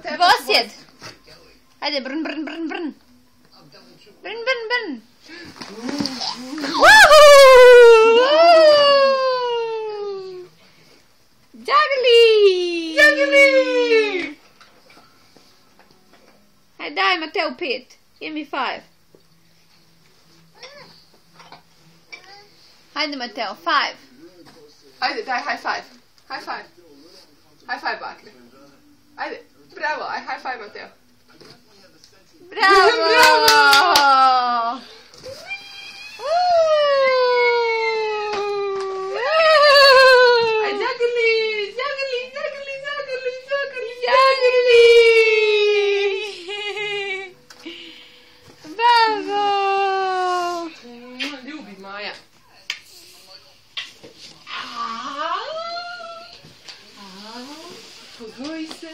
Dvosjed. Hajde, brn, brn, brn, brn. Brn, brn, brn. Juggly! Juggly! Hajde, daj Mateo 5. Give me 5. Hajde Mateo, 5. Ajde, daj high five. High five. High five, bakre. Ajde, bravo, aj high five, Mateo. Bravo! Bravo! Aj, juggly! Juggly, juggly, juggly, juggly, Juggly! Bravo! Ljubi Maja. Pogoji se.